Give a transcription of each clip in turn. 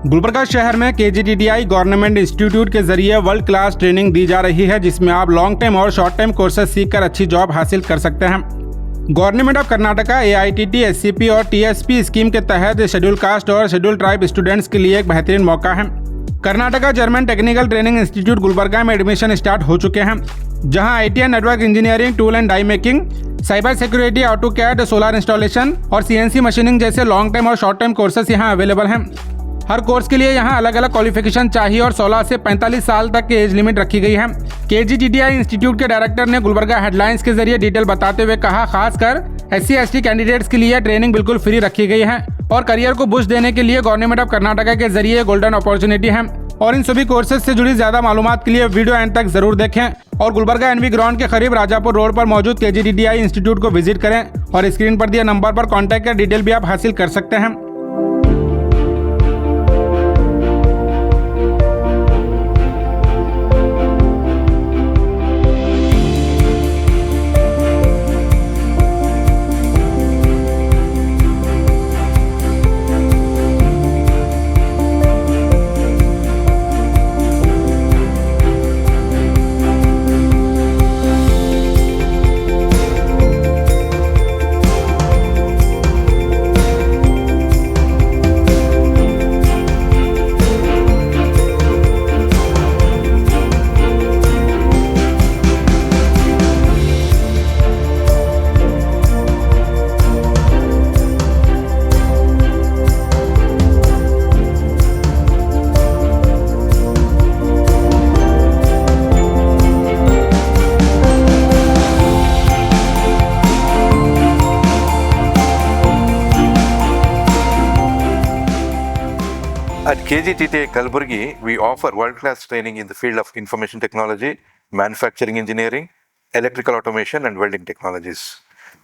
गुलबर्गा शहर में KGTTI government institute के जरिए वर्ल्ड क्लास ट्रेनिंग दी जा रही है, जिसमें आप लॉन्ग टाइम और शॉर्ट टाइम कोर्सेज सीखकर अच्छी जॉब हासिल कर सकते हैं। Government of Karnataka AITT SCP और TSP स्कीम के तहत शेड्यूल कास्ट और शेड्यूल ट्राइब स्टूडेंट्स के लिए एक बेहतरीन मौका है। Karnataka German technical training institute Gulbarga में एडमिशन स्टार्ट हो चुके हैं, जहां IT and network engineering, tool and die making, cyber security, AutoCAD, solar installation और CNC मशीनिंग जैसे लॉन्ग टाइम और शॉर्ट टाइम कोर्सेज यहां अवेलेबल हैं। हर कोर्स के लिए यहाँ अलग अलग क्वालिफिकेशन चाहिए और 16 से 45 साल तक की एज लिमिट रखी गई है। KGTTI इंस्टीट्यूट के डायरेक्टर ने गुलबर्गा हेडलाइंस के जरिए डिटेल बताते हुए कहा, खासकर SC/ST कैंडिडेट्स के लिए ट्रेनिंग बिल्कुल फ्री रखी गई है और करियर को बूस्ट देने के लिए गवर्नमेंट ऑफ कर्नाटका के जरिए गोल्डन अपॉर्चुनिटी है। और इन सभी कोर्सेज से जुड़ी ज्यादा मालूमात के लिए वीडियो एंड तक जरूर देखें और गुलबर्गा NV ग्राउंड के करीब राजापुर रोड पर मौजूद KGTTI इंस्टीट्यूट को विजिट करें और स्क्रीन पर दिए नंबर पर कॉन्टैक्ट कर डिटेल भी आप हासिल कर सकते हैं। At KGTTI Kalaburagi, we offer world-class training in the field of information technology, manufacturing engineering, electrical automation, and welding technologies.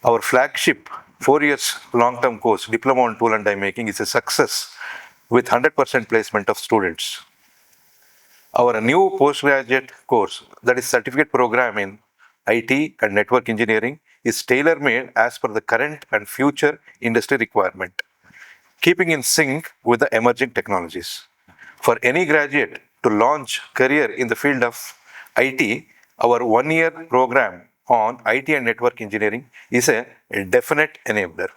Our flagship 4 years long-term course, Diploma on Tool and Die Making, is a success with 100% placement of students. Our new postgraduate course, that is certificate program in IT and network engineering, is tailor-made as per the current and future industry requirement, keeping in sync with the emerging technologies. For any graduate to launch career in the field of IT, our 1-year program on IT and network engineering is a definite enabler.